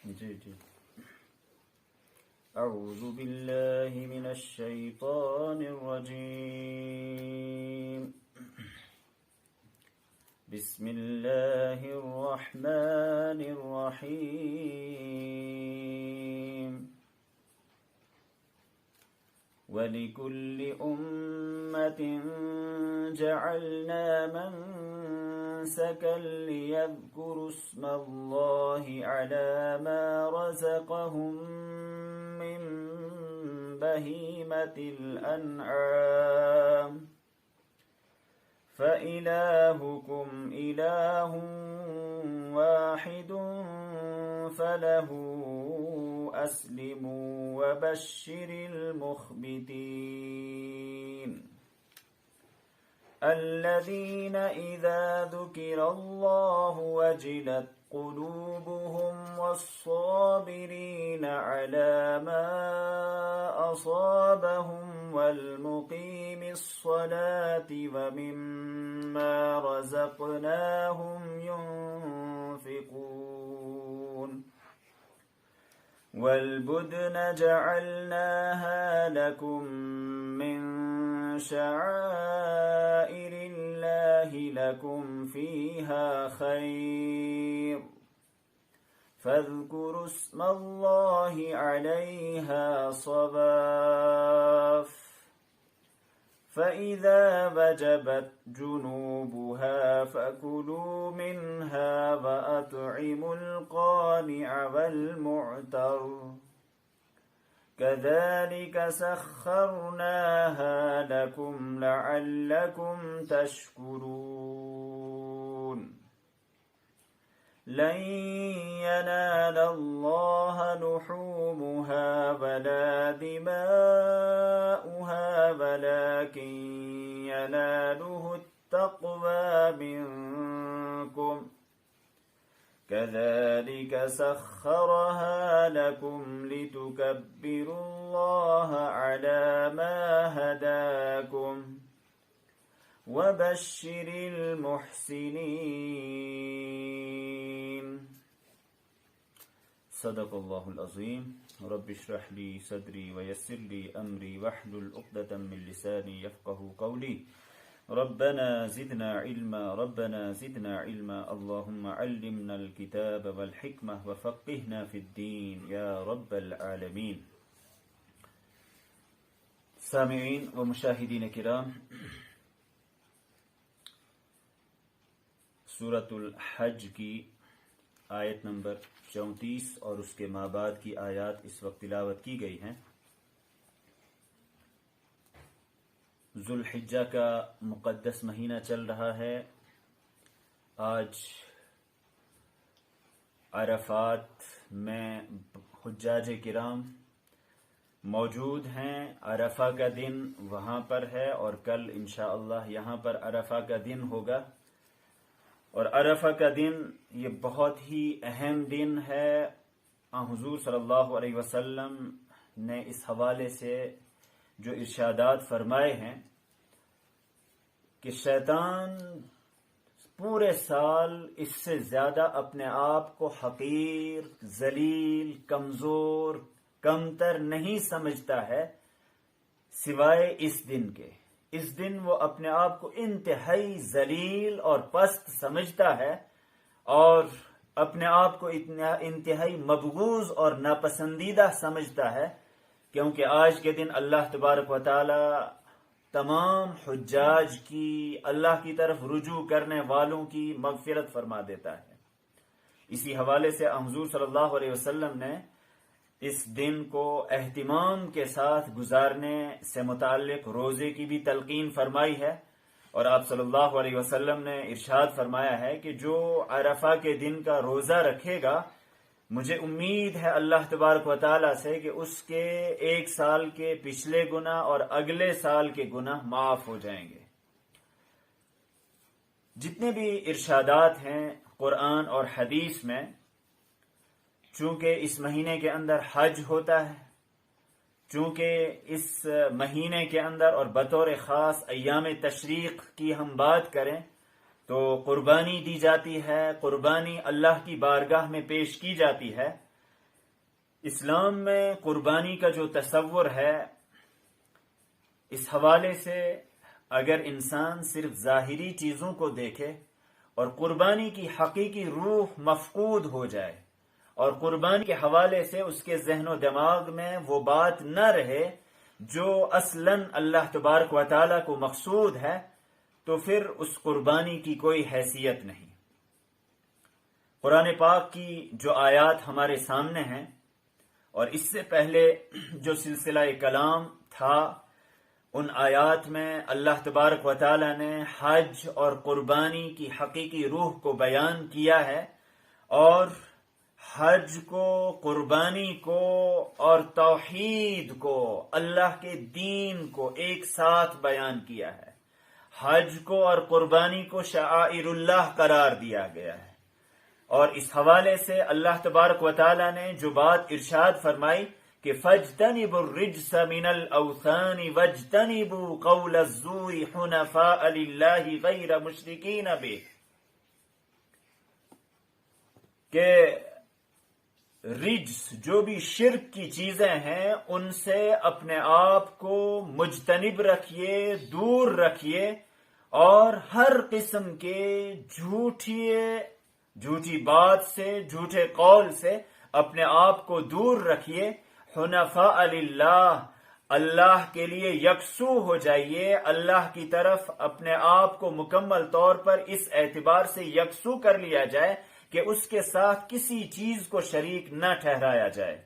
جی اعوذ باللہ من الشیطان الرجیم بسم اللہ الرحمن الرحیم وَلِكُلِّ أُمَّةٍ جَعَلْنَا مَنسَكًا لِيَذْكُرُوا اسْمَ اللَّهِ عَلَى مَا رَزَقَهُم مِّن بَهِيمَةِ الْأَنْعَامِ فَإِلَٰهُكُمْ إِلَٰهٌ وَاحِدٌ فَلَهُ أَسْلِمُوا وَبَشِّرِ الْمُخْبِتِينَ الَّذِينَ إِذَا ذُكِرَ اللَّهُ وَجِلَتْ قُلُوبُهُمْ وَالصَّابِرِينَ عَلَى مَا أَصَابَهُمْ وَالْمُقِيمِ الصَّلَاةِ وَمِمَّا رَزَقْنَاهُمْ يُنْفِقُونَ وَالْبُدْنَ جَعَلْنَاهَا لَكُمْ مِنْ شَعَائِرِ اللَّهِ لَكُمْ فِيهَا خَيْرٌ فاذكروا اسم الله عليها صواف فإذا وجبت جنوبها فكلوا منها وأطعموا القانع والمعتر كذلك سخرناها لكم لعلكم تشكرون لن ينال الله لحومها ولا دماؤها ولكن يناله التقوى منكم كذلك سخرها لكم لتكبروا الله على ما هداكم وبشر المحسنين صدق اللہ العظیم رب اشرح لي صدری ويسر لي امری واحلل عقدة من لسانی يفقهوا قولی ربنا زدنا علما اللهم علمنا الكتاب والحکمة وفقهنا في الدين یا رب العالمین. سامعین و مشاہدین کرام، سورۃ الحج کی آیت نمبر 34 اور اس کے مابعد کی آیات اس وقت تلاوت کی گئی ہیں. ذوالحجہ کا مقدس مہینہ چل رہا ہے. آج عرفات میں حجاج کرام موجود ہیں. عرفہ کا دن وہاں پر ہے اور کل انشاءاللہ یہاں پر عرفہ کا دن ہوگا. اور عرفہ کا دن یہ بہت ہی اہم دن ہے. حضور صلی اللہ علیہ وسلم نے اس حوالے سے جو ارشادات فرمائے ہیں کہ شیطان پورے سال اس سے زیادہ اپنے آپ کو حقیر، ذلیل، کمزور، کمتر نہیں سمجھتا ہے سوائے اس دن کے. اس دن وہ اپنے آپ کو انتہائی ذلیل اور پست سمجھتا ہے اور اپنے آپ کو انتہائی مبغوض اور ناپسندیدہ سمجھتا ہے، کیونکہ آج کے دن اللہ تبارک و تعالی تمام حجاج کی، اللہ کی طرف رجوع کرنے والوں کی مغفرت فرما دیتا ہے. اسی حوالے سے حضور صلی اللہ علیہ وسلم نے اس دن کو اہتمام کے ساتھ گزارنے سے متعلق روزے کی بھی تلقین فرمائی ہے. اور آپ صلی اللہ علیہ وسلم نے ارشاد فرمایا ہے کہ جو عرفہ کے دن کا روزہ رکھے گا، مجھے امید ہے اللہ تبارک و تعالیٰ سے کہ اس کے ایک سال کے پچھلے گناہ اور اگلے سال کے گناہ معاف ہو جائیں گے. جتنے بھی ارشادات ہیں قرآن اور حدیث میں، چونکہ اس مہینے کے اندر حج ہوتا ہے، چونکہ اس مہینے کے اندر اور بطور خاص ایام تشریق کی ہم بات کریں تو قربانی دی جاتی ہے، قربانی اللہ کی بارگاہ میں پیش کی جاتی ہے. اسلام میں قربانی کا جو تصور ہے، اس حوالے سے اگر انسان صرف ظاہری چیزوں کو دیکھے اور قربانی کی حقیقی روح مفقود ہو جائے اور قربانی کے حوالے سے اس کے ذہن و دماغ میں وہ بات نہ رہے جو اصلاً اللہ تبارک و تعالیٰ کو مقصود ہے، تو پھر اس قربانی کی کوئی حیثیت نہیں۔ قرآن پاک کی جو آیات ہمارے سامنے ہیں اور اس سے پہلے جو سلسلہ کلام تھا، ان آیات میں اللہ تبارک و تعالیٰ نے حج اور قربانی کی حقیقی روح کو بیان کیا ہے، اور حج کو، قربانی کو اور توحید کو، اللہ کے دین کو ایک ساتھ بیان کیا ہے۔ حج کو اور قربانی کو شعائر اللہ قرار دیا گیا ہے، اور اس حوالے سے اللہ تبارک و تعالیٰ نے جو بات ارشاد فرمائی کہ فَاجْتَنِبُوا الرِّجْسَ مِنَ الْأَوْثَانِ وَاجْتَنِبُوا قَوْلَ الزُّورِ حُنَفَاءَ لِلَّهِ غَيْرَ مُشْرِكِينَ بِهِ، کہ رجس جو بھی شرک کی چیزیں ہیں ان سے اپنے آپ کو مجتنب رکھیے، دور رکھیے، اور ہر قسم کے جھوٹی بات سے، جھوٹے قول سے اپنے آپ کو دور رکھیے۔ حنفاء للہ، اللہ کے لیے یکسو ہو جائیے، اللہ کی طرف اپنے آپ کو مکمل طور پر اس اعتبار سے یکسو کر لیا جائے کہ اس کے ساتھ کسی چیز کو شریک نہ ٹھہرایا جائے۔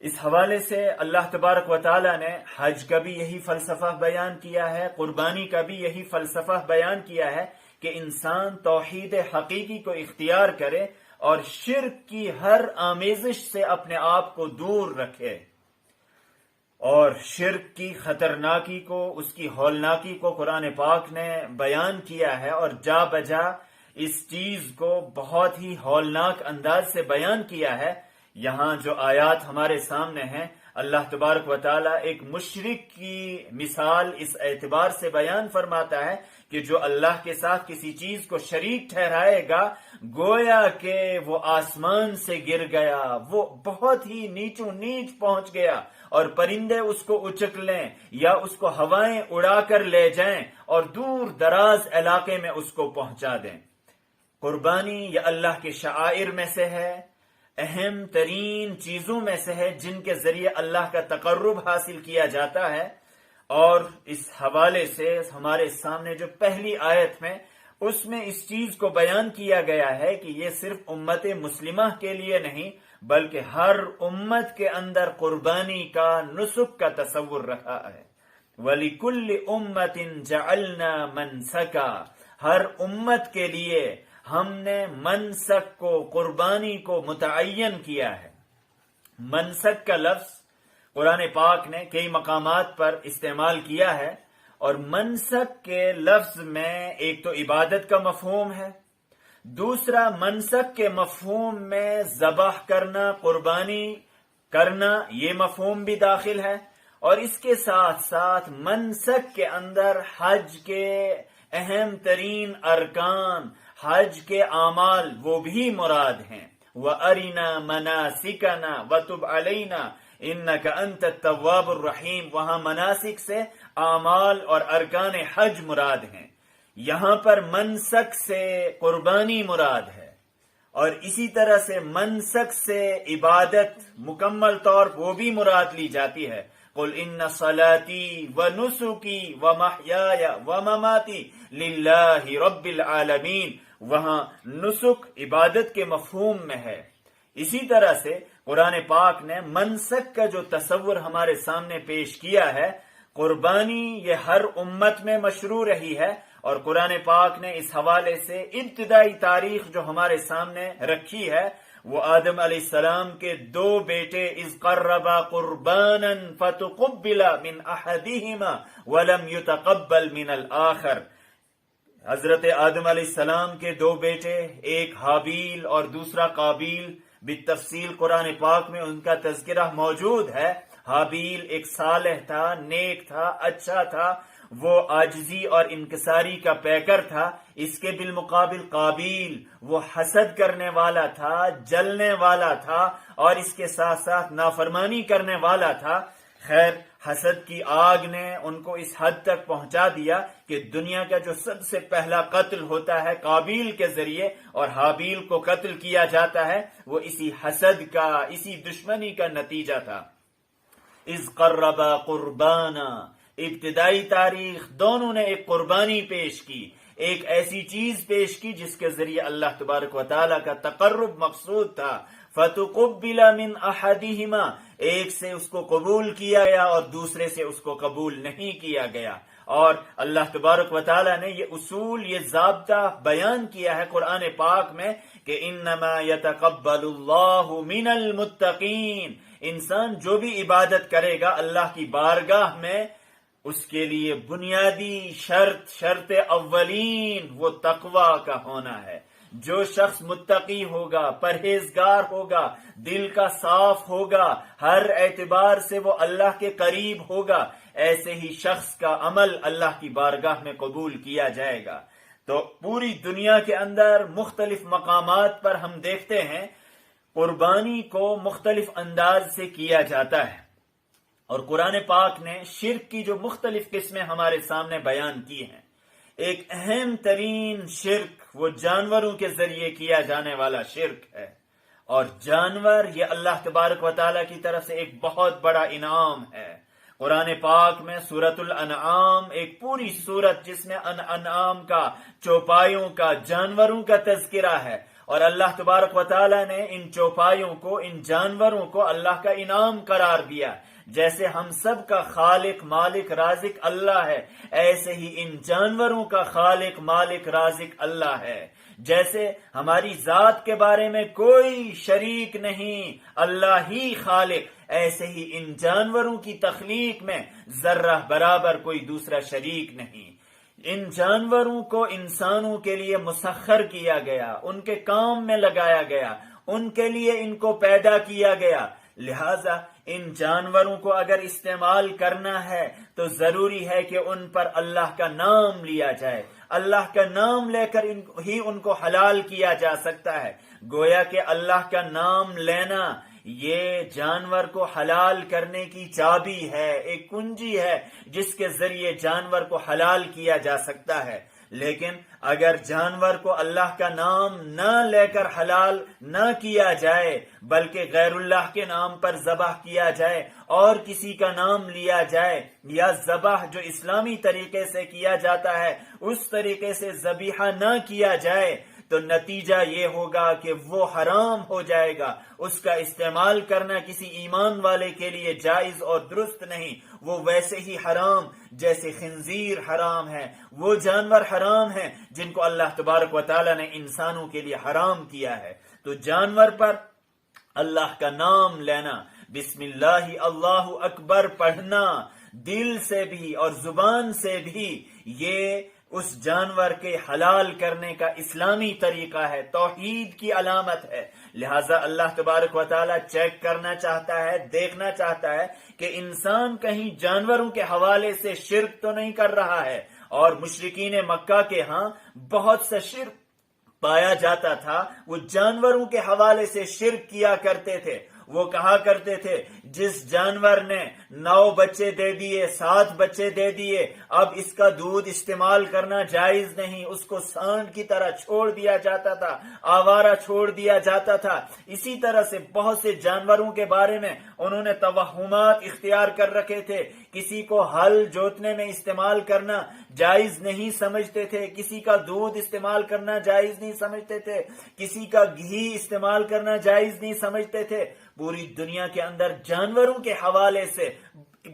اس حوالے سے اللہ تبارک و تعالیٰ نے حج کا بھی یہی فلسفہ بیان کیا ہے، قربانی کا بھی یہی فلسفہ بیان کیا ہے کہ انسان توحید حقیقی کو اختیار کرے اور شرک کی ہر آمیزش سے اپنے آپ کو دور رکھے، اور شرک کی خطرناکی کو، اس کی ہولناکی کو قرآن پاک نے بیان کیا ہے، اور جا بجا اس چیز کو بہت ہی ہولناک انداز سے بیان کیا ہے۔ یہاں جو آیات ہمارے سامنے ہیں، اللہ تبارک و تعالیٰ ایک مشرک کی مثال اس اعتبار سے بیان فرماتا ہے کہ جو اللہ کے ساتھ کسی چیز کو شریک ٹھہرائے گا، گویا کہ وہ آسمان سے گر گیا، وہ بہت ہی نیچوں نیچ پہنچ گیا، اور پرندے اس کو اچک لیں یا اس کو ہوائیں اڑا کر لے جائیں اور دور دراز علاقے میں اس کو پہنچا دیں۔ قربانی یہ اللہ کے شعائر میں سے ہے، اہم ترین چیزوں میں سے ہے جن کے ذریعے اللہ کا تقرب حاصل کیا جاتا ہے، اور اس حوالے سے ہمارے سامنے جو پہلی آیت میں اس میں اس چیز کو بیان کیا گیا ہے کہ یہ صرف امت مسلمہ کے لیے نہیں بلکہ ہر امت کے اندر قربانی کا، نسک کا تصور رکھا ہے۔ وَلِكُلِّ أُمَّةٍ جَعَلْنَا مَنْسَكًا، ہر امت کے لیے ہم نے منسک کو، قربانی کو متعین کیا ہے۔ منسک کا لفظ قرآن پاک نے کئی مقامات پر استعمال کیا ہے، اور منسک کے لفظ میں ایک تو عبادت کا مفہوم ہے، دوسرا منسک کے مفہوم میں ذبح کرنا، قربانی کرنا، یہ مفہوم بھی داخل ہے، اور اس کے ساتھ ساتھ منسک کے اندر حج کے اہم ترین ارکان، حج کے اعمال وہ بھی مراد ہیں۔ وَأَرِنَا مَنَاسِكَنَا وَتُبْ عَلَيْنَا إِنَّكَ أَنْتَ التَّوَّابُ الرَّحِيمُ، وہاں مناسک سے اعمال اور ارکان حج مراد ہیں، یہاں پر منسک سے قربانی مراد ہے، اور اسی طرح سے منسک سے عبادت مکمل طور وہ بھی مراد لی جاتی ہے۔ قُلْ إِنَّ صَلَاتِي وَنُسُكِي وَمَحْيَايَ وَمَمَاتِي لِلَّهِ رَبِّ الْعَالَمِينَ، وہاں نسک عبادت کے مفہوم میں ہے۔ اسی طرح سے قرآن پاک نے منسک کا جو تصور ہمارے سامنے پیش کیا ہے، قربانی یہ ہر امت میں مشروع رہی ہے، اور قرآن پاک نے اس حوالے سے ابتدائی تاریخ جو ہمارے سامنے رکھی ہے، وہ آدم علیہ السلام کے دو بیٹے اذ قربا قربانا فتقبل من احدہما ولم يتقبل من الآخر، حضرت آدم علیہ السلام کے دو بیٹے، ایک حابیل اور دوسرا قابیل، بالتفصیل قرآن پاک میں ان کا تذکرہ موجود ہے۔ حابیل ایک صالح تھا، نیک تھا، اچھا تھا، وہ عاجزی اور انکساری کا پیکر تھا. اس کے بالمقابل قابیل وہ حسد کرنے والا تھا، جلنے والا تھا اور اس کے ساتھ ساتھ نافرمانی کرنے والا تھا. خیر، حسد کی آگ نے ان کو اس حد تک پہنچا دیا کہ دنیا کا جو سب سے پہلا قتل ہوتا ہے قابیل کے ذریعے اور حابیل کو قتل کیا جاتا ہے، وہ اسی حسد کا، اسی دشمنی کا نتیجہ تھا. اذ قربا قربانا، ابتدائی تاریخ دونوں نے ایک قربانی پیش کی، ایک ایسی چیز پیش کی جس کے ذریعے اللہ تبارک و تعالیٰ کا تقرب مقصود تھا. فتقبل من احدہما، ایک سے اس کو قبول کیا گیا اور دوسرے سے اس کو قبول نہیں کیا گیا. اور اللہ تبارک و تعالیٰ نے یہ اصول، یہ ضابطہ بیان کیا ہے قرآن پاک میں کہ انما یتقبل اللہ من المتقین. انسان جو بھی عبادت کرے گا اللہ کی بارگاہ میں، اس کے لیے بنیادی شرط اولین وہ تقوی کا ہونا ہے. جو شخص متقی ہوگا، پرہیزگار ہوگا، دل کا صاف ہوگا، ہر اعتبار سے وہ اللہ کے قریب ہوگا، ایسے ہی شخص کا عمل اللہ کی بارگاہ میں قبول کیا جائے گا. تو پوری دنیا کے اندر مختلف مقامات پر ہم دیکھتے ہیں قربانی کو مختلف انداز سے کیا جاتا ہے، اور قرآن پاک نے شرک کی جو مختلف قسمیں ہمارے سامنے بیان کی ہیں. ایک اہم ترین شرک وہ جانوروں کے ذریعے کیا جانے والا شرک ہے، اور جانور یہ اللہ تبارک و تعالیٰ کی طرف سے ایک بہت بڑا انعام ہے. قرآن پاک میں سورۃ الانعام، ایک پوری سورت جس میں انعام کا، چوپایوں کا، جانوروں کا تذکرہ ہے، اور اللہ تبارک و تعالیٰ نے ان چوپایوں کو، ان جانوروں کو اللہ کا انعام قرار دیا. جیسے ہم سب کا خالق، مالک، رازق اللہ ہے، ایسے ہی ان جانوروں کا خالق، مالک، رازق اللہ ہے. جیسے ہماری ذات کے بارے میں کوئی شریک نہیں، اللہ ہی خالق، ایسے ہی ان جانوروں کی تخلیق میں ذرہ برابر کوئی دوسرا شریک نہیں. ان جانوروں کو انسانوں کے لیے مسخر کیا گیا، ان کے کام میں لگایا گیا، ان کے لیے ان کو پیدا کیا گیا. لہذا ان جانوروں کو اگر استعمال کرنا ہے تو ضروری ہے کہ ان پر اللہ کا نام لیا جائے. اللہ کا نام لے کر ہی ان کو حلال کیا جا سکتا ہے. گویا کہ اللہ کا نام لینا یہ جانور کو حلال کرنے کی چابی ہے، ایک کنجی ہے جس کے ذریعے جانور کو حلال کیا جا سکتا ہے. لیکن اگر جانور کو اللہ کا نام نہ لے کر حلال نہ کیا جائے بلکہ غیر اللہ کے نام پر ذبح کیا جائے اور کسی کا نام لیا جائے، یا ذبح جو اسلامی طریقے سے کیا جاتا ہے اس طریقے سے ذبیحہ نہ کیا جائے، تو نتیجہ یہ ہوگا کہ وہ حرام ہو جائے گا. اس کا استعمال کرنا کسی ایمان والے کے لیے جائز اور درست نہیں. وہ ویسے ہی حرام جیسے خنزیر حرام ہے، وہ جانور حرام ہیں جن کو اللہ تبارک و تعالیٰ نے انسانوں کے لیے حرام کیا ہے. تو جانور پر اللہ کا نام لینا، بسم اللہ اللہ اکبر پڑھنا، دل سے بھی اور زبان سے بھی، یہ اس جانور کے حلال کرنے کا اسلامی طریقہ ہے، توحید کی علامت ہے. لہٰذا اللہ تبارک و تعالیٰ چیک کرنا چاہتا ہے، دیکھنا چاہتا ہے کہ انسان کہیں جانوروں کے حوالے سے شرک تو نہیں کر رہا ہے. اور مشرکین مکہ کے ہاں بہت سا شرک پایا جاتا تھا، وہ جانوروں کے حوالے سے شرک کیا کرتے تھے. وہ کہا کرتے تھے جس جانور نے 9 بچے دے دیے، 7 بچے دے دیے، اب اس کا دودھ استعمال کرنا جائز نہیں، اس کو سانڈ کی طرح چھوڑ دیا جاتا تھا، آوارہ چھوڑ دیا جاتا تھا. اسی طرح سے بہت سے جانوروں کے بارے میں انہوں نے توہمات اختیار کر رکھے تھے. کسی کو ہل جوتنے میں استعمال کرنا جائز نہیں سمجھتے تھے، کسی کا دودھ استعمال کرنا جائز نہیں سمجھتے تھے، کسی کا گھی استعمال کرنا جائز نہیں سمجھتے تھے. پوری دنیا کے اندر جانوروں کے حوالے سے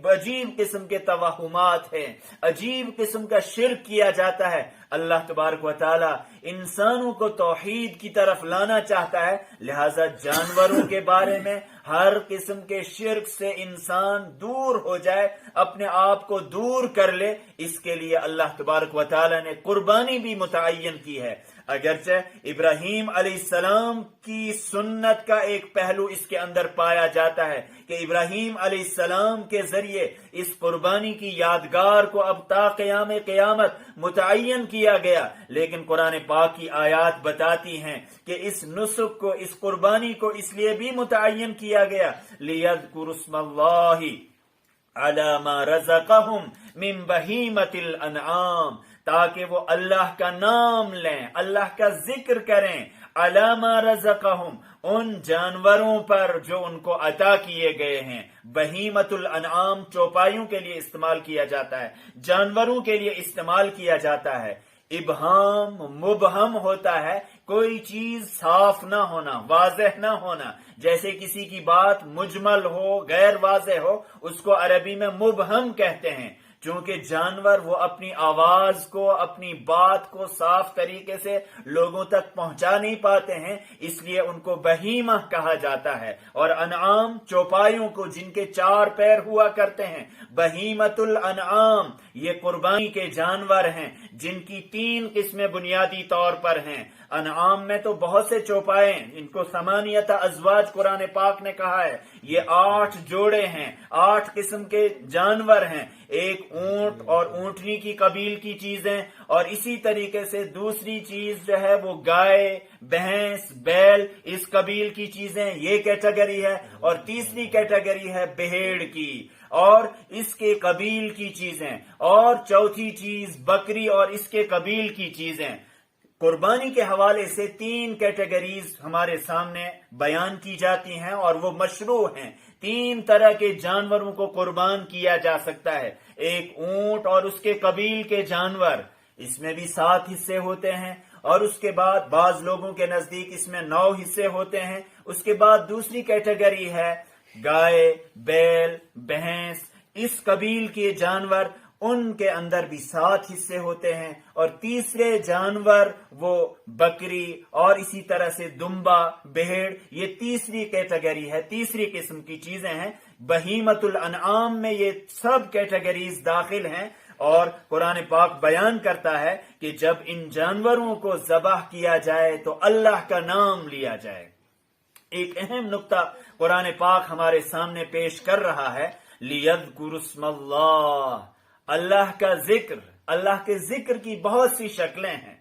عجیب قسم کے توہمات ہیں، عجیب قسم کا شرک کیا جاتا ہے. اللہ تبارک و تعالی انسانوں کو توحید کی طرف لانا چاہتا ہے، لہذا جانوروں کے بارے میں ہر قسم کے شرک سے انسان دور ہو جائے، اپنے آپ کو دور کر لے. اس کے لیے اللہ تبارک و تعالی نے قربانی بھی متعین کی ہے. اگرچہ ابراہیم علیہ السلام کی سنت کا ایک پہلو اس کے اندر پایا جاتا ہے کہ ابراہیم علیہ السلام کے ذریعے اس قربانی کی یادگار کو اب تا قیام قیامت متعین کیا گیا، لیکن قرآن پاک کی آیات بتاتی ہیں کہ اس نسک کو، اس قربانی کو اس لیے بھی متعین کیا گیا لِيَذْكُرُوا اسْمَ اللَّهِ عَلَى مَا رَزَقَهُمْ مِنْ بَهِيمَةِ الْأَنْعَامِ، تاکہ وہ اللہ کا نام لیں، اللہ کا ذکر کریں، عَلَى مَا رَزَقَهُمْ، ان جانوروں پر جو ان کو عطا کیے گئے ہیں۔ بہیمت الانعام چوپایوں کے لیے استعمال کیا جاتا ہے، جانوروں کے لیے استعمال کیا جاتا ہے۔ ابہام مبہم ہوتا ہے کوئی چیز صاف نہ ہونا، واضح نہ ہونا، جیسے کسی کی بات مجمل ہو، غیر واضح ہو، اس کو عربی میں مبہم کہتے ہیں۔ چونکہ جانور وہ اپنی آواز کو، اپنی بات کو صاف طریقے سے لوگوں تک پہنچا نہیں پاتے ہیں، اس لیے ان کو بہیمہ کہا جاتا ہے۔ اور انعام چوپایوں کو جن کے 4 پیر ہوا کرتے ہیں، بہیمت الانعام یہ قربانی کے جانور ہیں جن کی 3 قسمیں بنیادی طور پر ہیں۔ انعام میں تو بہت سے چوپائے ہیں، ان کو 8 ازواج قرآن پاک نے کہا ہے، یہ 8 جوڑے ہیں، 8 قسم کے جانور ہیں، ایک اونٹ اور اونٹنی کی قبیل کی چیزیں، اور اسی طریقے سے دوسری چیز جو ہے وہ گائے، بھینس، بیل، اس قبیل کی چیزیں، یہ کیٹیگری ہے، اور تیسری کیٹیگری ہے بھیڑ کی اور اس کے قبیل کی چیزیں، اور چوتھی چیز بکری اور اس کے قبیل کی چیزیں۔ قربانی کے حوالے سے 3 کیٹیگریز ہمارے سامنے بیان کی جاتی ہیں اور وہ مشروع ہیں۔ 3 طرح کے جانوروں کو قربان کیا جا سکتا ہے۔ ایک اونٹ اور اس کے قبیل کے جانور، اس میں بھی 7 حصے ہوتے ہیں، اور اس کے بعد بعض لوگوں کے نزدیک اس میں 9 حصے ہوتے ہیں۔ اس کے بعد دوسری کیٹیگری ہے گائے، بیل، بھینس، اس قبیل کے جانور، ان کے اندر بھی 7 حصے ہوتے ہیں، اور تیسرے جانور وہ بکری اور اسی طرح سے دمبا، بھیڑ، یہ تیسری کیٹیگری ہے، تیسری قسم کی چیزیں ہیں۔ بہیمت الانعام میں یہ سب کیٹیگریز داخل ہیں، اور قرآن پاک بیان کرتا ہے کہ جب ان جانوروں کو ذبح کیا جائے تو اللہ کا نام لیا جائے۔ ایک اہم نقطہ قرآن پاک ہمارے سامنے پیش کر رہا ہے، لِيَذْكُرُوا اسْمَ اللَّهِ، اللہ کا ذکر۔ اللہ کے ذکر کی بہت سی شکلیں ہیں۔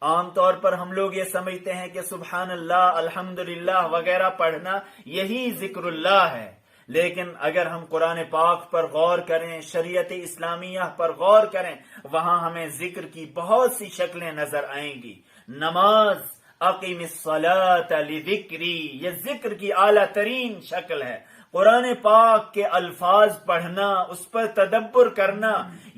عام طور پر ہم لوگ یہ سمجھتے ہیں کہ سبحان اللہ، الحمدللہ وغیرہ پڑھنا یہی ذکر اللہ ہے، لیکن اگر ہم قرآن پاک پر غور کریں، شریعت اسلامیہ پر غور کریں، وہاں ہمیں ذکر کی بہت سی شکلیں نظر آئیں گی۔ نماز، اقیم الصلاۃ لذکری، یہ ذکر کی اعلیٰ ترین شکل ہے۔ قرآن پاک کے الفاظ پڑھنا، اس پر تدبر کرنا،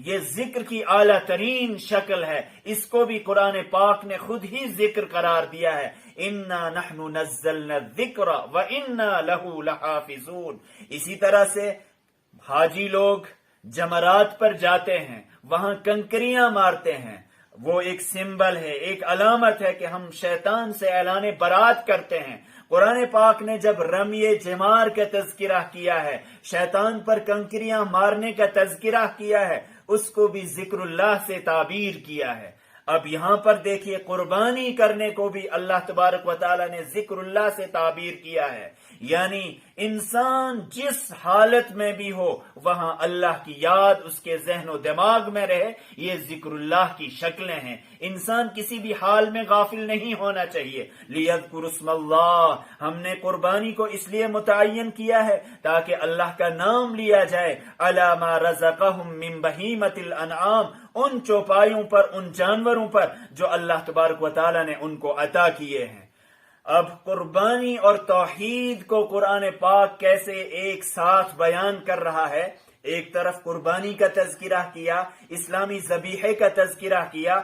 یہ ذکر کی اعلیٰ ترین شکل ہے۔ اس کو بھی قرآن پاک نے خود ہی ذکر قرار دیا ہے، اِنَّا نَحْنُ نَزَّلْنَا الذِّكْرَ وَإِنَّا لَهُ لَحَافِظُونَ۔ اسی طرح سے حاجی لوگ جمرات پر جاتے ہیں، وہاں کنکریاں مارتے ہیں، وہ ایک سمبل ہے، ایک علامت ہے کہ ہم شیطان سے اعلان برات کرتے ہیں۔ قرآن پاک نے جب رمی جمار کا تذکرہ کیا ہے، شیطان پر کنکریاں مارنے کا تذکرہ کیا ہے، اس کو بھی ذکر اللہ سے تعبیر کیا ہے۔ اب یہاں پر دیکھیے قربانی کرنے کو بھی اللہ تبارک و تعالی نے ذکر اللہ سے تعبیر کیا ہے، یعنی انسان جس حالت میں بھی ہو وہاں اللہ کی یاد اس کے ذہن و دماغ میں رہے، یہ ذکر اللہ کی شکلیں ہیں۔ انسان کسی بھی حال میں غافل نہیں ہونا چاہیے۔ لِيَذْكُرُوا اسْمَ اللَّهِ، ہم نے قربانی کو اس لیے متعین کیا ہے تاکہ اللہ کا نام لیا جائے، عَلَى مَا رَزَقَهُم مِّن بَهِيمَةِ الْأَنْعَامِ، ان چوپایوں پر، ان جانوروں پر جو اللہ تبارک و تعالی نے ان کو عطا کیے ہیں۔ اب قربانی اور توحید کو قرآن پاک کیسے ایک ساتھ بیان کر رہا ہے۔ ایک طرف قربانی کا تذکرہ کیا، اسلامی ذبیحے کا تذکرہ کیا،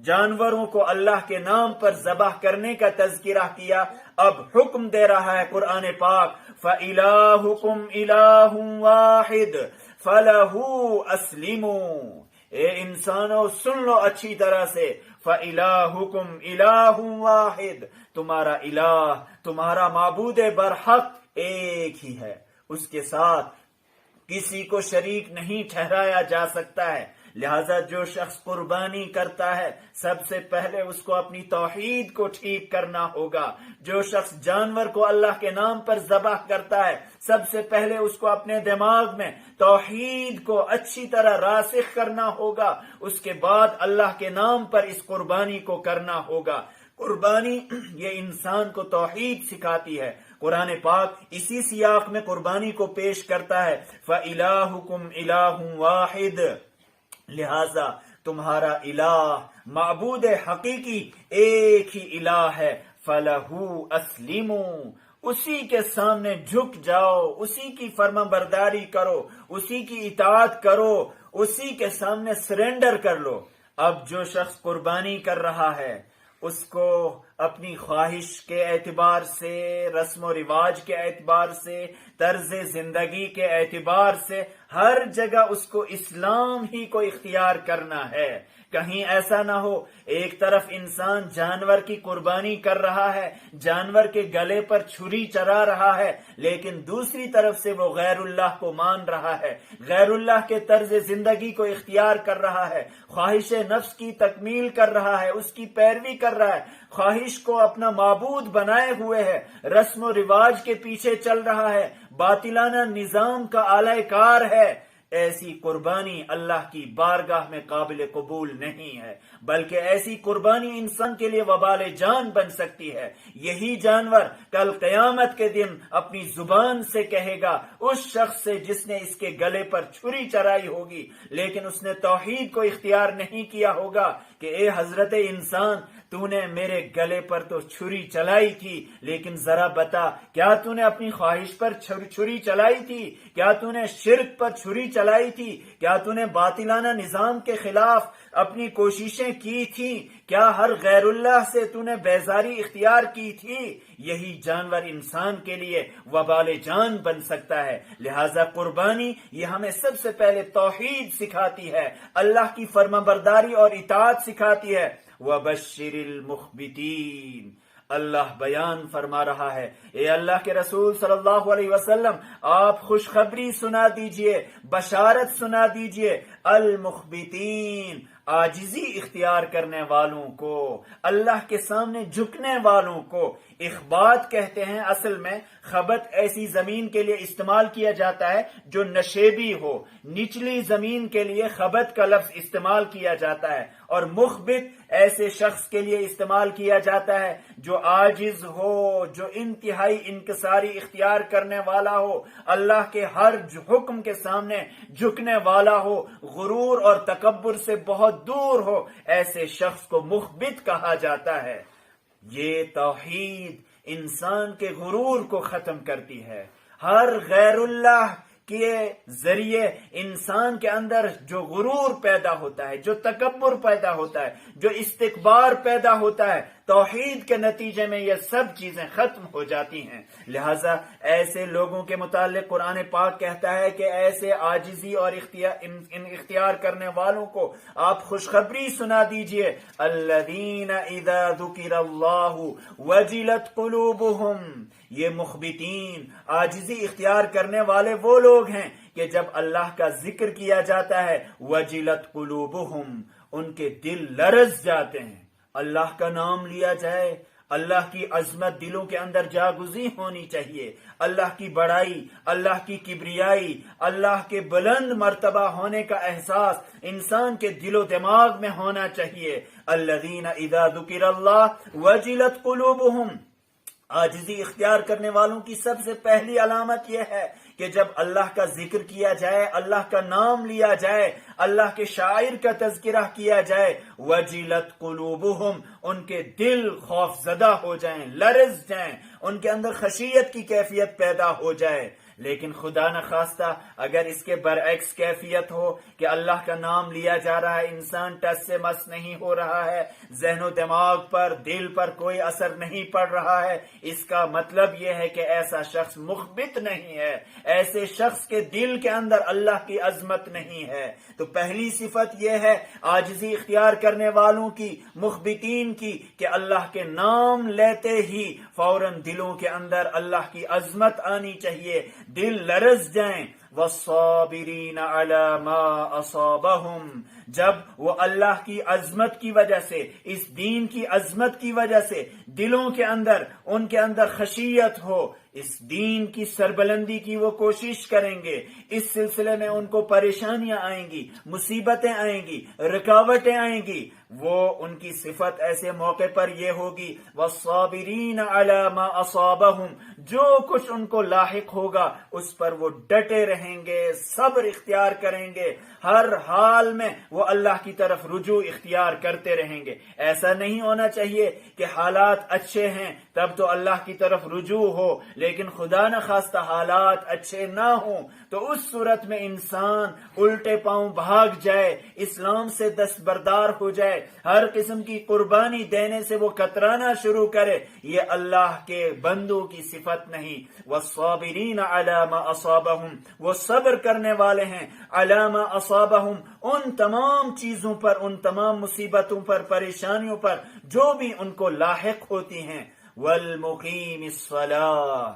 جانوروں کو اللہ کے نام پر ذبح کرنے کا تذکرہ کیا، اب حکم دے رہا ہے قرآن پاک، فَإِلَٰهُكُمْ إِلَٰهٌ وَاحِدٌ فَلَهُ أَسْلِمُوا۔ اے انسانوں سن لو اچھی طرح سے، فَإِلَٰهُكُمْ إِلَٰهٌ وَاحِدٌ، تمہارا الہ، تمہارا معبود برحق ایک ہی ہے، اس کے ساتھ کسی کو شریک نہیں ٹھہرایا جا سکتا ہے۔ لہذا جو شخص قربانی کرتا ہے سب سے پہلے اس کو اپنی توحید کو ٹھیک کرنا ہوگا. جو شخص جانور کو اللہ کے نام پر ذبح کرتا ہے سب سے پہلے اس کو اپنے دماغ میں توحید کو اچھی طرح راسخ کرنا ہوگا. اس کے بعد اللہ کے نام پر اس قربانی کو کرنا ہوگا. قربانی یہ انسان کو توحید سکھاتی ہے. قرآن پاک اسی سیاق میں قربانی کو پیش کرتا ہے فَإِلَٰهُكُمْ إِلَٰهٌ وَاحِدٌ، لہذا تمہارا الہ معبود حقیقی ایک ہی الہ ہے. فَلَهُ أَسْلِمُوا، اسی کے سامنے جھک جاؤ، اسی کی فرما برداری کرو، اسی کی اطاعت کرو، اسی کے سامنے سرنڈر کر لو. اب جو شخص قربانی کر رہا ہے اس کو اپنی خواہش کے اعتبار سے، رسم و رواج کے اعتبار سے، طرز زندگی کے اعتبار سے ہر جگہ اس کو اسلام ہی کو اختیار کرنا ہے. کہیں ایسا نہ ہو ایک طرف انسان جانور کی قربانی کر رہا ہے، جانور کے گلے پر چھری چلا رہا ہے، لیکن دوسری طرف سے وہ غیر اللہ کو مان رہا ہے، غیر اللہ کے طرز زندگی کو اختیار کر رہا ہے، خواہش نفس کی تکمیل کر رہا ہے، اس کی پیروی کر رہا ہے، خواہش کو اپنا معبود بنائے ہوئے ہے، رسم و رواج کے پیچھے چل رہا ہے، باطلانہ نظام کا آلہ کار ہے. ایسی قربانی اللہ کی بارگاہ میں قابل قبول نہیں ہے، بلکہ ایسی قربانی انسان کے لیے وبال جان بن سکتی ہے. یہی جانور کل قیامت کے دن اپنی زبان سے کہے گا اس شخص سے جس نے اس کے گلے پر چھری چرائی ہوگی لیکن اس نے توحید کو اختیار نہیں کیا ہوگا کہ اے حضرت انسان، تو نے میرے گلے پر تو چھری چلائی تھی، لیکن ذرا بتا کیا تو نے اپنی خواہش پر چھری چلائی تھی؟ کیا تو نے شرک پر چھری چلائی تھی؟ کیا تو نے باطلانہ نظام کے خلاف اپنی کوششیں کی تھی؟ کیا ہر غیر اللہ سے تو نے بیزاری اختیار کی تھی؟ یہی جانور انسان کے لیے وبال جان بن سکتا ہے. لہذا قربانی یہ ہمیں سب سے پہلے توحید سکھاتی ہے، اللہ کی فرما برداری اور اطاعت سکھاتی ہے. وَبَشِّرِ الْمُخْبِتِينَ، اللہ بیان فرما رہا ہے، اے اللہ کے رسول صلی اللہ علیہ وسلم آپ خوشخبری سنا دیجئے، بشارت سنا دیجئے. المخبتین، عاجزی اختیار کرنے والوں کو، اللہ کے سامنے جھکنے والوں کو. اخبات کہتے ہیں، اصل میں خبت ایسی زمین کے لیے استعمال کیا جاتا ہے جو نشیبی ہو، نچلی زمین کے لیے خبت کا لفظ استعمال کیا جاتا ہے، اور مخبت ایسے شخص کے لیے استعمال کیا جاتا ہے جو عاجز ہو، جو انتہائی انکساری اختیار کرنے والا ہو، اللہ کے ہر حکم کے سامنے جھکنے والا ہو، غرور اور تکبر سے بہت دور ہو، ایسے شخص کو مخبت کہا جاتا ہے. یہ توحید انسان کے غرور کو ختم کرتی ہے. ہر غیر اللہ کے ذریعے انسان کے اندر جو غرور پیدا ہوتا ہے، جو تکبر پیدا ہوتا ہے، جو استکبار پیدا ہوتا ہے، توحید کے نتیجے میں یہ سب چیزیں ختم ہو جاتی ہیں. لہٰذا ایسے لوگوں کے متعلق قرآن پاک کہتا ہے کہ ایسے عاجزی اور اختیار کرنے والوں کو آپ خوشخبری سنا دیجئے. الذین اذا ذکر اللہ وجلت قلوبہم، یہ مخبتین عاجزی اختیار کرنے والے وہ لوگ ہیں کہ جب اللہ کا ذکر کیا جاتا ہے وجلت قلوبہم، ان کے دل لرز جاتے ہیں. اللہ کا نام لیا جائے، اللہ کی عظمت دلوں کے اندر جاگزی ہونی چاہیے، اللہ کی بڑائی، اللہ کی کبریائی، اللہ کے بلند مرتبہ ہونے کا احساس انسان کے دل و دماغ میں ہونا چاہیے. الذین اذا ذکر اللہ وجلت قلوبہم، عاجزی اختیار کرنے والوں کی سب سے پہلی علامت یہ ہے کہ جب اللہ کا ذکر کیا جائے، اللہ کا نام لیا جائے، اللہ کے شاعر کا تذکرہ کیا جائے، وجلت قلوبہم، ان کے دل خوف زدہ ہو جائیں، لرز جائیں، ان کے اندر خشیت کی کیفیت پیدا ہو جائے. لیکن خدا نخواستہ اگر اس کے برعکس کیفیت ہو کہ اللہ کا نام لیا جا رہا ہے، انسان ٹس سے مس نہیں ہو رہا ہے، ذہن و دماغ پر، دل پر کوئی اثر نہیں پڑ رہا ہے، اس کا مطلب یہ ہے کہ ایسا شخص مخبت نہیں ہے، ایسے شخص کے دل کے اندر اللہ کی عظمت نہیں ہے. تو پہلی صفت یہ ہے عاجزی اختیار کرنے والوں کی، مخبتین کی، کہ اللہ کے نام لیتے ہی فوراً دلوں کے اندر اللہ کی عظمت آنی چاہیے، دل لرز جائیں. وَالصَّابِرِينَ عَلَى مَا أَصَابَهُمْ، جب وہ اللہ کی عظمت کی وجہ سے، اس دین کی عظمت کی وجہ سے دلوں کے اندر، ان کے اندر خشیت ہو، اس دین کی سربلندی کی وہ کوشش کریں گے. اس سلسلے میں ان کو پریشانیاں آئیں گی، مصیبتیں آئیں گی، رکاوٹیں آئیں گی. وہ ان کی صفت ایسے موقع پر یہ ہوگی وَالصَّابِرِينَ عَلَى مَا أَصَابَهُمْ، جو کچھ ان کو لاحق ہوگا اس پر وہ ڈٹے رہیں گے، صبر اختیار کریں گے، ہر حال میں وہ اللہ کی طرف رجوع اختیار کرتے رہیں گے. ایسا نہیں ہونا چاہیے کہ حالات اچھے ہیں تب تو اللہ کی طرف رجوع ہو، لیکن خدا نخواستہ حالات اچھے نہ ہوں تو اس صورت میں انسان الٹے پاؤں بھاگ جائے، اسلام سے دستبردار ہو جائے، ہر قسم کی قربانی دینے سے وہ کترانا شروع کرے. یہ اللہ کے بندوں کی صفت نہیں. وَالصَّابِرِينَ عَلَى مَا أَصَابَهُمْ، وہ صبر کرنے والے ہیں عَلَى مَا أَصَابَهُمْ، ان تمام چیزوں پر، ان تمام مصیبتوں پر، پریشانیوں پر جو بھی ان کو لاحق ہوتی ہیں. وَالْمُقِيمِ الصَّلَاةِ،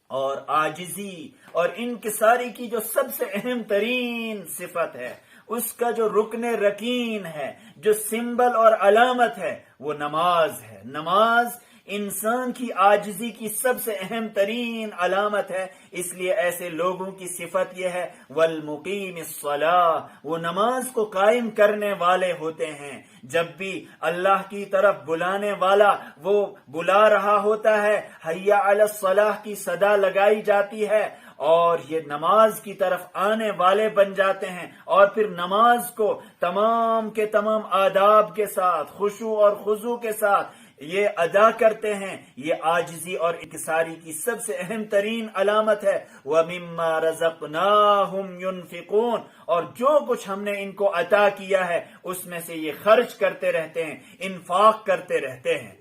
اور عاجزی اور انکساری کی جو سب سے اہم ترین صفت ہے، اس کا جو رکن رکین ہے، جو سمبل اور علامت ہے، وہ نماز ہے. نماز انسان کی عاجزی کی سب سے اہم ترین علامت ہے. اس لیے ایسے لوگوں کی صفت یہ ہے والمقیم الصلاۃ، وہ نماز کو قائم کرنے والے ہوتے ہیں. جب بھی اللہ کی طرف بلانے والا وہ بلا رہا ہوتا ہے، حی علی الصلاۃ کی صدا لگائی جاتی ہے اور یہ نماز کی طرف آنے والے بن جاتے ہیں، اور پھر نماز کو تمام کے تمام آداب کے ساتھ، خشوع اور خضوع کے ساتھ یہ ادا کرتے ہیں. یہ عاجزی اور انکساری کی سب سے اہم ترین علامت ہے. وَمِمَّا رَزَقْنَاهُمْ يُنْفِقُونَ، اور جو کچھ ہم نے ان کو عطا کیا ہے اس میں سے یہ خرچ کرتے رہتے ہیں، انفاق کرتے رہتے ہیں.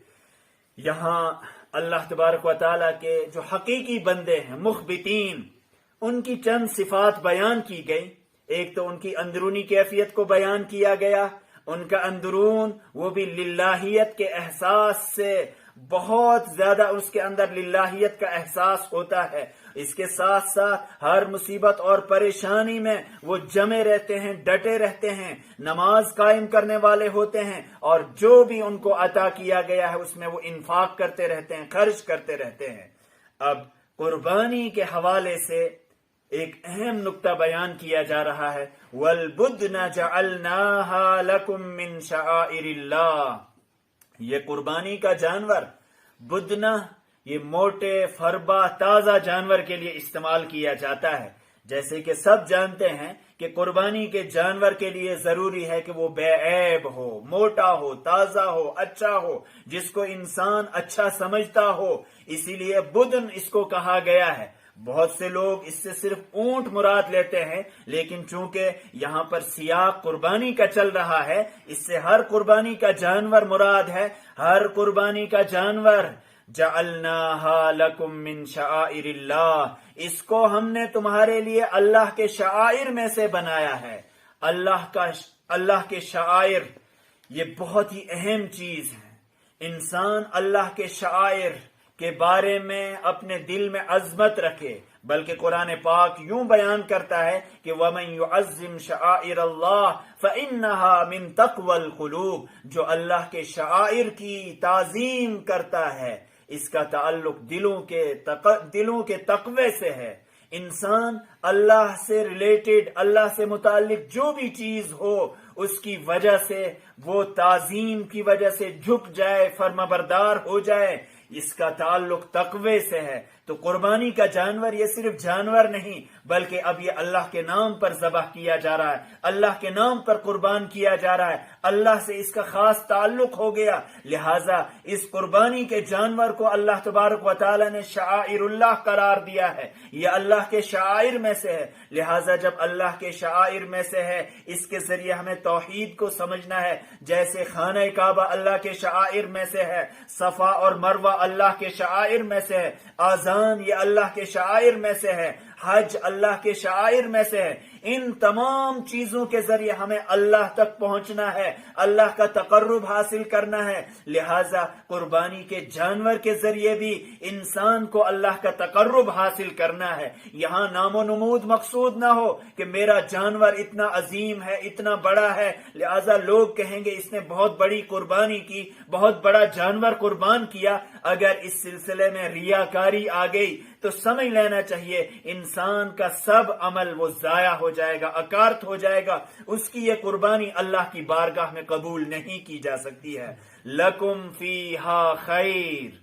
یہاں اللہ تبارک و تعالیٰ کے جو حقیقی بندے ہیں مخبتین، ان کی چند صفات بیان کی گئی. ایک تو ان کی اندرونی کیفیت کو بیان کیا گیا. ان کا اندرون وہ بھی للہیت کے احساس سے بہت زیادہ، اس کے اندر للہیت کا احساس ہوتا ہے. اس کے ساتھ ساتھ ہر مصیبت اور پریشانی میں وہ جمے رہتے ہیں، ڈٹے رہتے ہیں، نماز قائم کرنے والے ہوتے ہیں، اور جو بھی ان کو عطا کیا گیا ہے اس میں وہ انفاق کرتے رہتے ہیں، خرچ کرتے رہتے ہیں. اب قربانی کے حوالے سے ایک اہم نقطہ بیان کیا جا رہا ہے. وَالْبُدْنَ جَعَلْنَاهَا لَكُمْ مِنْ شَعَائِرِ اللَّهِ، یہ قربانی کا جانور بدنہ، یہ موٹے فربا تازہ جانور کے لیے استعمال کیا جاتا ہے. جیسے کہ سب جانتے ہیں کہ قربانی کے جانور کے لیے ضروری ہے کہ وہ بے عیب ہو، موٹا ہو، تازہ ہو، اچھا ہو، جس کو انسان اچھا سمجھتا ہو. اسی لیے بدن اس کو کہا گیا ہے. بہت سے لوگ اس سے صرف اونٹ مراد لیتے ہیں، لیکن چونکہ یہاں پر سیاق قربانی کا چل رہا ہے، اس سے ہر قربانی کا جانور مراد ہے. ہر قربانی کا جانور جعلناها لکم من شعائر اللہ، اس کو ہم نے تمہارے لیے اللہ کے شعائر میں سے بنایا ہے. اللہ کے شعائر یہ بہت ہی اہم چیز ہے. انسان اللہ کے شعائر کے بارے میں اپنے دل میں عظمت رکھے. بلکہ قرآن پاک یوں بیان کرتا ہے کہ وَمَن يُعَظِّمْ شَعَائِرَ اللَّهِ فَإِنَّهَا مِن تَقْوَى الْقُلُوبِ، جو اللہ کے شعائر کی تعظیم کرتا ہے اس کا تعلق دلوں کے تقوی سے ہے. انسان اللہ سے ریلیٹڈ، اللہ سے متعلق جو بھی چیز ہو اس کی وجہ سے، وہ تعظیم کی وجہ سے جھک جائے، فرمانبردار ہو جائے، اس کا تعلق تقوی سے ہے. تو قربانی کا جانور یہ صرف جانور نہیں، بلکہ اب یہ اللہ کے نام پر ذبح کیا جا رہا ہے، اللہ کے نام پر قربان کیا جا رہا ہے، اللہ سے اس کا خاص تعلق ہو گیا. لہٰذا اس قربانی کے جانور کو اللہ تبارک و تعالی نے شعائر اللہ قرار دیا ہے، یہ اللہ کے شعائر میں سے ہے. لہٰذا جب اللہ کے شعائر میں سے ہے، اس کے ذریعے ہمیں توحید کو سمجھنا ہے. جیسے خانہ کعبہ اللہ کے شعائر میں سے ہے، صفا اور مروہ اللہ کے شعائر میں سے ہے، آذان یہ اللہ کے شعائر میں سے ہے، حج اللہ کے شعائر میں سے ہے. ان تمام چیزوں کے ذریعے ہمیں اللہ تک پہنچنا ہے, اللہ کا تقرب حاصل کرنا ہے. لہذا قربانی کے جانور کے ذریعے بھی انسان کو اللہ کا تقرب حاصل کرنا ہے. یہاں نام و نمود مقصود نہ ہو کہ میرا جانور اتنا عظیم ہے, اتنا بڑا ہے, لہذا لوگ کہیں گے اس نے بہت بڑی قربانی کی, بہت بڑا جانور قربان کیا. اگر اس سلسلے میں ریاکاری آ گئی تو سمجھ لینا چاہیے انسان کا سب عمل وہ ضائع ہو جائے گا, اکارت ہو جائے گا. اس کی یہ قربانی اللہ کی بارگاہ میں قبول نہیں کی جا سکتی ہے. لکم فیہا خیر.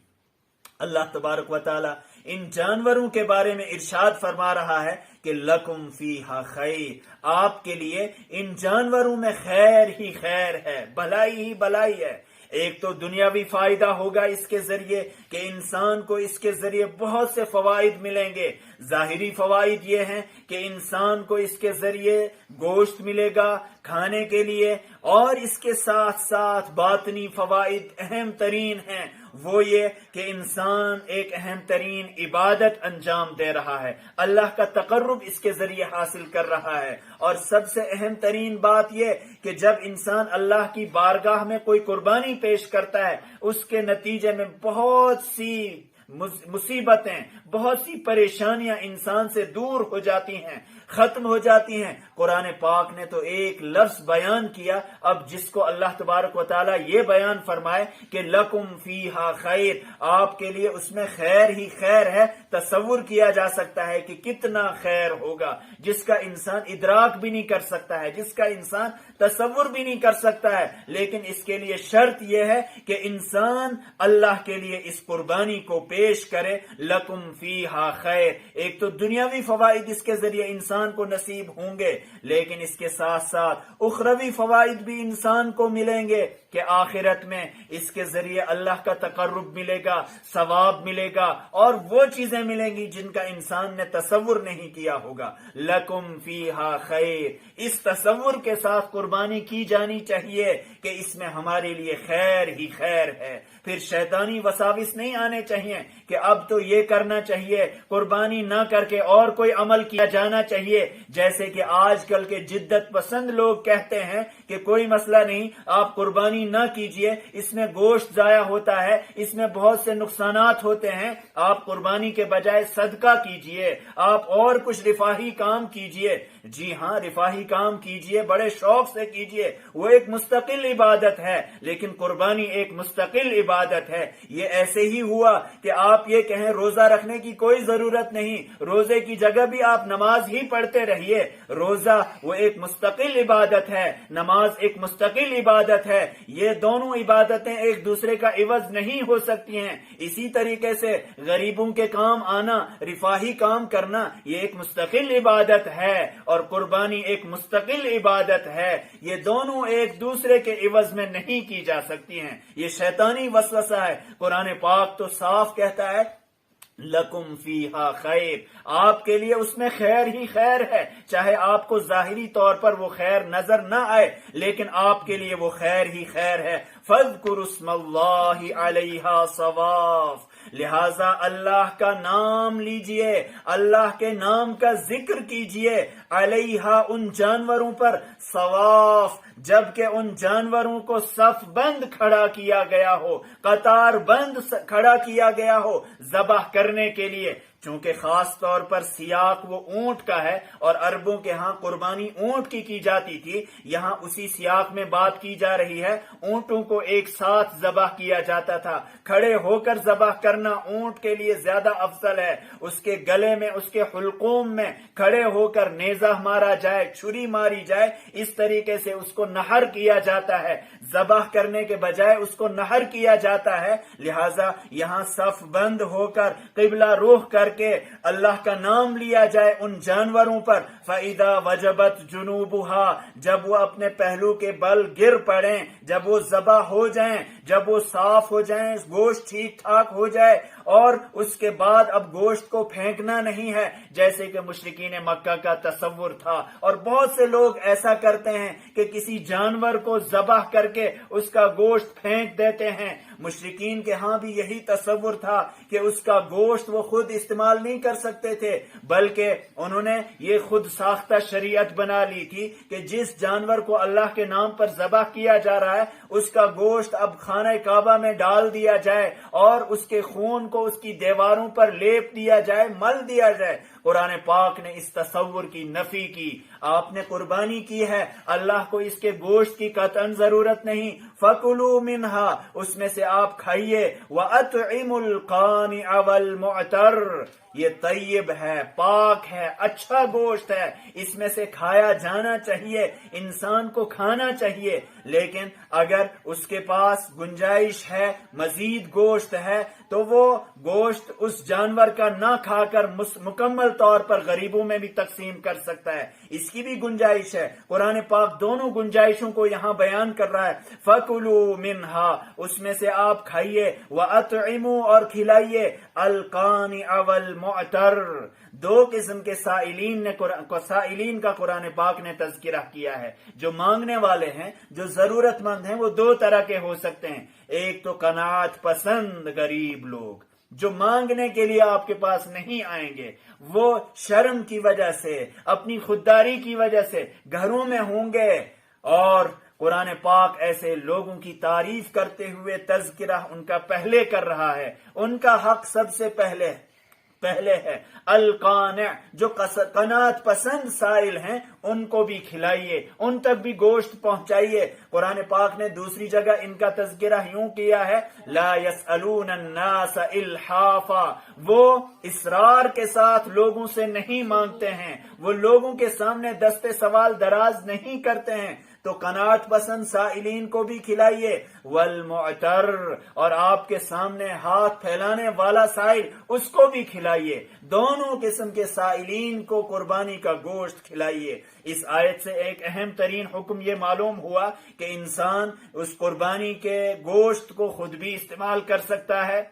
اللہ تبارک و تعالی ان جانوروں کے بارے میں ارشاد فرما رہا ہے کہ لکم فیہا خیر, آپ کے لیے ان جانوروں میں خیر ہی خیر ہے, بھلائی ہی بھلائی ہے. ایک تو دنیاوی فائدہ ہوگا اس کے ذریعے کہ انسان کو اس کے ذریعے بہت سے فوائد ملیں گے. ظاہری فوائد یہ ہیں کہ انسان کو اس کے ذریعے گوشت ملے گا کھانے کے لیے, اور اس کے ساتھ ساتھ باطنی فوائد اہم ترین ہیں. وہ یہ کہ انسان ایک اہم ترین عبادت انجام دے رہا ہے, اللہ کا تقرب اس کے ذریعے حاصل کر رہا ہے. اور سب سے اہم ترین بات یہ کہ جب انسان اللہ کی بارگاہ میں کوئی قربانی پیش کرتا ہے, اس کے نتیجے میں بہت سی مصیبتیں, بہت سی پریشانیاں انسان سے دور ہو جاتی ہیں, ختم ہو جاتی ہیں. قرآن پاک نے تو ایک لفظ بیان کیا, اب جس کو اللہ تبارک و تعالیٰ یہ بیان فرمائے کہ لکم فیہا خیر, آپ کے لیے اس میں خیر ہی خیر ہے. تصور کیا جا سکتا ہے کہ کتنا خیر ہوگا جس کا انسان ادراک بھی نہیں کر سکتا ہے, جس کا انسان تصور بھی نہیں کر سکتا ہے. لیکن اس کے لیے شرط یہ ہے کہ انسان اللہ کے لیے اس قربانی کو پیش کرے. لکم فیہا خیر, ایک تو دنیاوی فوائد اس کے ذریعے انسان کو نصیب ہوں گے, لیکن اس کے ساتھ ساتھ اخروی فوائد بھی انسان کو ملیں گے کہ آخرت میں اس کے ذریعے اللہ کا تقرب ملے گا, ثواب ملے گا, اور وہ چیزیں ملیں گی جن کا انسان نے تصور نہیں کیا ہوگا. لکم فیہا خیر, اس تصور کے ساتھ قربانی کی جانی چاہیے کہ اس میں ہمارے لیے خیر ہی خیر ہے. پھر شیطانی وساوس نہیں آنے چاہیے کہ اب تو یہ کرنا چاہیے, قربانی نہ کر کے اور کوئی عمل کیا جانا چاہیے. جیسے کہ آج کل کے جدت پسند لوگ کہتے ہیں کہ کوئی مسئلہ نہیں, آپ قربانی نہ کیجئے, اس میں گوشت ضائع ہوتا ہے, اس میں بہت سے نقصانات ہوتے ہیں, آپ قربانی کے بجائے صدقہ کیجئے, آپ اور کچھ رفاہی کام کیجئے. جی ہاں, رفاہی کام کیجئے, بڑے شوق سے کیجئے, وہ ایک مستقل عبادت ہے, لیکن قربانی ایک مستقل عبادت ہے. یہ ایسے ہی ہوا کہ آپ یہ کہیں روزہ رکھنے کی کوئی ضرورت نہیں, روزے کی جگہ بھی آپ نماز ہی پڑھتے رہیے. روزہ وہ ایک مستقل عبادت ہے, نماز ایک مستقل عبادت ہے. یہ دونوں عبادتیں ایک دوسرے کا عوض نہیں ہو سکتی ہیں. اسی طریقے سے غریبوں کے کام آنا, رفاہی کام کرنا, یہ ایک مستقل عبادت ہے, اور قربانی ایک مستقل عبادت ہے. یہ دونوں ایک دوسرے کے عوض میں نہیں کی جا سکتی ہیں. یہ شیطانی وسوسہ ہے. قرآن پاک تو صاف کہتا ہے لکم فیہا خیر, آپ کے لیے اس میں خیر ہی خیر ہے, چاہے آپ کو ظاہری طور پر وہ خیر نظر نہ آئے, لیکن آپ کے لیے وہ خیر ہی خیر ہے. فاذکروا اسم اللہ علیہا صواف, لہذا اللہ کا نام لیجئے, اللہ کے نام کا ذکر کیجئے, علیہا ان جانوروں پر, صواف جبکہ ان جانوروں کو صف بند کھڑا کیا گیا ہو, قطار بند کھڑا کیا گیا ہو ذبح کرنے کے لیے. چونکہ خاص طور پر سیاق وہ اونٹ کا ہے, اور عربوں کے ہاں قربانی اونٹ کی جاتی تھی, یہاں اسی سیاق میں بات کی جا رہی ہے. اونٹوں کو ایک ساتھ ذبح کیا جاتا تھا. کھڑے ہو کر ذبح کرنا اونٹ کے لیے زیادہ افضل ہے. اس کے گلے میں, اس کے حلقوم میں کھڑے ہو کر نیزہ مارا جائے, چھری ماری جائے, اس طریقے سے اس کو نہر کیا جاتا ہے. ذبح کرنے کے بجائے اس کو نہر کیا جاتا ہے. لہذا یہاں صف بند ہو کر قبلہ رخ کر کے اللہ کا نام لیا جائے ان جانوروں پر. فَإِذَا وَجَبَتْ جُنُوبُهَا, جب وہ اپنے پہلو کے بل گر پڑیں, جب وہ ذبح ہو جائیں, جب وہ صاف ہو جائیں, گوشت ٹھیک ٹھاک ہو جائے, اور اس کے بعد اب گوشت کو پھینکنا نہیں ہے جیسے کہ مشرکین مکہ کا تصور تھا. اور بہت سے لوگ ایسا کرتے ہیں کہ کسی جانور کو ذبح کر کے اس کا گوشت پھینک دیتے ہیں. مشرکین کے ہاں بھی یہی تصور تھا کہ اس کا گوشت وہ خود استعمال نہیں کر سکتے تھے، بلکہ انہوں نے یہ خود ساختہ شریعت بنا لی تھی کہ جس جانور کو اللہ کے نام پر ذبح کیا جا رہا ہے اس کا گوشت اب خانہ کعبہ میں ڈال دیا جائے اور اس کے خون کو اس کی دیواروں پر لیپ دیا جائے، مل دیا جائے۔ قرآن پاک نے اس تصور کی نفی کی۔ آپ نے قربانی کی ہے، اللہ کو اس کے گوشت کی قطعاً ضرورت نہیں۔ فَكُلُوا مِنْهَا، اس میں سے آپ کھائیے۔ وَأَطْعِمُوا الْقَانِعَ وَالْمُعْتَرَّ، یہ طیب ہے، پاک ہے، اچھا گوشت ہے، اس میں سے کھایا جانا چاہیے، انسان کو کھانا چاہیے۔ لیکن اگر اس کے پاس گنجائش ہے، مزید گوشت ہے، تو وہ گوشت اس جانور کا نہ کھا کر مکمل طور پر غریبوں میں بھی تقسیم کر سکتا ہے، اس کی بھی گنجائش ہے۔ قرآن پاک دونوں گنجائشوں کو یہاں بیان کر رہا ہے۔ فَكُلُوا مِنْهَا، اس میں سے آپ کھائیے، وَأَطْعِمُوا، اور کھلائیے، الْقَانِعَ وَالْمُعْتَرَّ۔ دو قسم کے سائلین کا قرآن پاک نے تذکرہ کیا ہے۔ جو مانگنے والے ہیں، جو ضرورت مند ہیں، وہ دو طرح کے ہو سکتے ہیں۔ ایک تو قناعت پسند غریب لوگ جو مانگنے کے لیے آپ کے پاس نہیں آئیں گے، وہ شرم کی وجہ سے، اپنی خودداری کی وجہ سے گھروں میں ہوں گے، اور قرآن پاک ایسے لوگوں کی تعریف کرتے ہوئے تذکرہ ان کا پہلے کر رہا ہے۔ ان کا حق سب سے پہلے ہے۔ القانع، جو قناعت پسند سائل ہیں، ان کو بھی کھلائیے، ان تک بھی گوشت پہنچائیے۔ قرآن پاک نے دوسری جگہ ان کا تذکرہ یوں کیا ہے، لا يسألون الناس الحافا، وہ اصرار کے ساتھ لوگوں سے نہیں مانگتے ہیں، وہ لوگوں کے سامنے دستے سوال دراز نہیں کرتے ہیں۔ تو قناعت پسند سائلین کو بھی کھلائیے، والمعتر، اور آپ کے سامنے ہاتھ پھیلانے والا سائل، اس کو بھی کھلائیے۔ دونوں قسم کے سائلین کو قربانی کا گوشت کھلائیے۔ اس آیت سے ایک اہم ترین حکم یہ معلوم ہوا کہ انسان اس قربانی کے گوشت کو خود بھی استعمال کر سکتا ہے،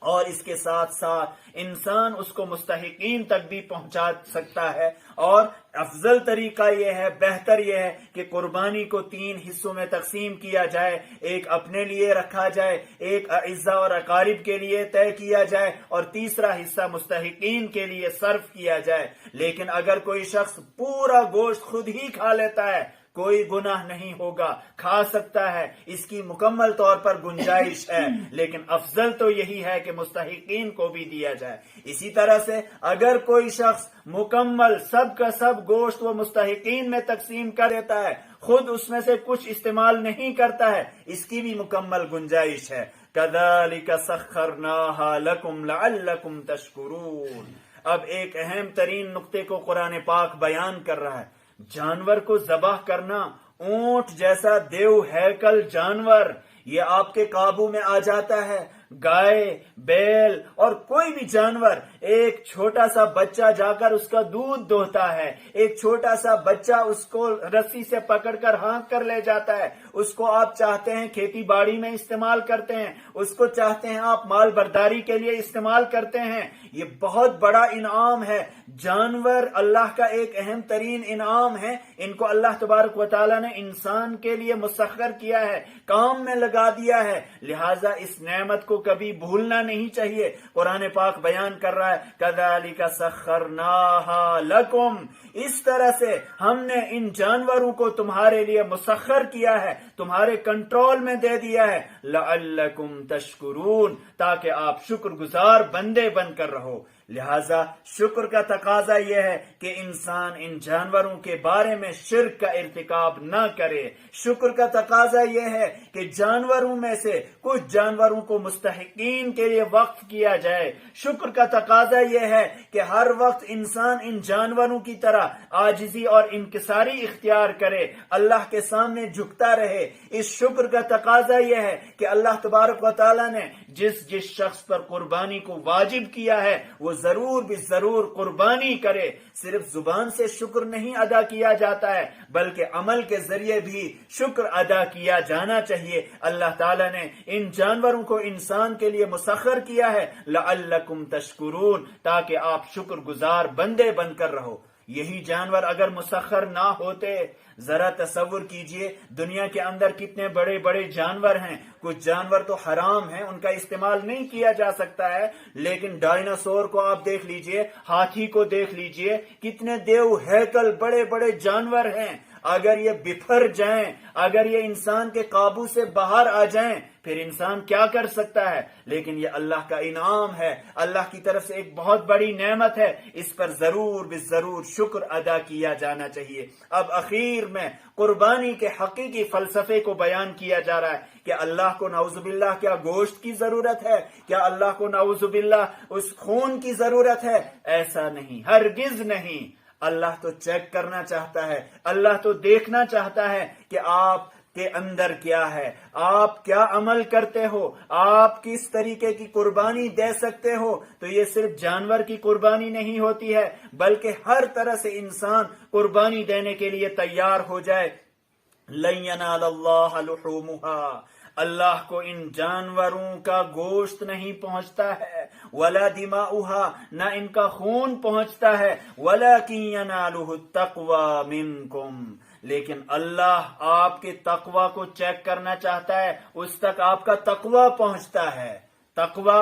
اور اس کے ساتھ ساتھ انسان اس کو مستحقین تک بھی پہنچا سکتا ہے۔ اور افضل طریقہ یہ ہے، بہتر یہ ہے کہ قربانی کو 3 حصوں میں تقسیم کیا جائے، ایک اپنے لیے رکھا جائے، ایک اعزاء اور اقارب کے لیے طے کیا جائے، اور تیسرا حصہ مستحقین کے لیے صرف کیا جائے۔ لیکن اگر کوئی شخص پورا گوشت خود ہی کھا لیتا ہے، کوئی گناہ نہیں ہوگا، کھا سکتا ہے، اس کی مکمل طور پر گنجائش ہے، لیکن افضل تو یہی ہے کہ مستحقین کو بھی دیا جائے۔ اسی طرح سے اگر کوئی شخص مکمل سب کا سب گوشت وہ مستحقین میں تقسیم کر دیتا ہے، خود اس میں سے کچھ استعمال نہیں کرتا ہے، اس کی بھی مکمل گنجائش ہے۔ كَذَلِكَ سَخَّرْنَاهَا لَكُمْ لَعَلَّكُمْ تَشْكُرُونَ۔ اب ایک اہم ترین نقطے کو قرآن پاک بیان کر رہا ہے۔ جانور کو ذبح کرنا، اونٹ جیسا دیو ہیکل جانور، یہ آپ کے قابو میں آ جاتا ہے۔ گائے، بیل اور کوئی بھی جانور، ایک چھوٹا سا بچہ جا کر اس کا دودھ دوہتا ہے، ایک چھوٹا سا بچہ اس کو رسی سے پکڑ کر ہانک کر لے جاتا ہے، اس کو آپ چاہتے ہیں کھیتی باڑی میں استعمال کرتے ہیں، اس کو چاہتے ہیں آپ مال برداری کے لیے استعمال کرتے ہیں۔ یہ بہت بڑا انعام ہے۔ جانور اللہ کا ایک اہم ترین انعام ہے، ان کو اللہ تبارک و تعالیٰ نے انسان کے لیے مسخر کیا ہے، کام میں لگا دیا ہے، لہٰذا اس نعمت کو کبھی بھولنا نہیں چاہیے۔ قرآن پاک بیان کر رہا ہے، كَذَلِكَ سَخَّرْنَاهَا لَكُمْ، اس طرح سے ہم نے ان جانوروں کو تمہارے لیے مسخر کیا ہے، تمہارے کنٹرول میں دے دیا ہے، لَعَلَّكُمْ تَشْكُرُونَ، تاکہ آپ شکر گزار بندے بن کر رہو۔ لہذا شکر کا تقاضا یہ ہے کہ انسان ان جانوروں کے بارے میں شرک کا ارتکاب نہ کرے۔ شکر کا تقاضا یہ ہے کہ جانوروں میں سے کچھ جانوروں کو مستحقین کے لیے وقف کیا جائے۔ شکر کا تقاضا یہ ہے کہ ہر وقت انسان ان جانوروں کی طرح عاجزی اور انکساری اختیار کرے، اللہ کے سامنے جھکتا رہے۔ اس شکر کا تقاضا یہ ہے کہ اللہ تبارک و تعالیٰ نے جس شخص پر قربانی کو واجب کیا ہے وہ ضرور بھی ضرور قربانی کرے۔ صرف زبان سے شکر نہیں ادا کیا جاتا ہے، بلکہ عمل کے ذریعے بھی شکر ادا کیا جانا چاہیے۔ اللہ تعالیٰ نے ان جانوروں کو انسان کے لیے مسخر کیا ہے، لعلکم تشکرون، تاکہ آپ شکر گزار بندے بن کر رہو۔ یہی جانور اگر مسخر نہ ہوتے، ذرا تصور کیجئے دنیا کے اندر کتنے بڑے بڑے جانور ہیں، کچھ جانور تو حرام ہیں، ان کا استعمال نہیں کیا جا سکتا ہے، لیکن ڈائناسور کو آپ دیکھ لیجئے، ہاتھی کو دیکھ لیجئے، کتنے دیو ہیکل بڑے بڑے جانور ہیں، اگر یہ بکھر جائیں، اگر یہ انسان کے قابو سے باہر آ جائیں، پھر انسان کیا کر سکتا ہے؟ لیکن یہ اللہ کا انعام ہے، اللہ کی طرف سے ایک بہت بڑی نعمت ہے، اس پر ضرور ضرور شکر ادا کیا جانا چاہیے۔ اب اخیر میں قربانی کے حقیقی فلسفے کو بیان کیا جا رہا ہے کہ اللہ کو نعوذ باللہ کیا گوشت کی ضرورت ہے؟ کیا اللہ کو نعوذ باللہ اس خون کی ضرورت ہے؟ ایسا نہیں، ہرگز نہیں۔ اللہ تو چیک کرنا چاہتا ہے، اللہ تو دیکھنا چاہتا ہے کہ آپ کے اندر کیا ہے، آپ کیا عمل کرتے ہو، آپ کس طریقے کی قربانی دے سکتے ہو۔ تو یہ صرف جانور کی قربانی نہیں ہوتی ہے، بلکہ ہر طرح سے انسان قربانی دینے کے لیے تیار ہو جائے۔ لَن يَنَالَ اللَّهَ لُحُومُهَا، اللہ کو ان جانوروں کا گوشت نہیں پہنچتا ہے، ولا دماؤها، نہ ان کا خون پہنچتا ہے، ولیکن ینالہ التقوی منکم، لیکن اللہ آپ کے تقوی کو چیک کرنا چاہتا ہے، اس تک آپ کا تقوی پہنچتا ہے۔ تقوی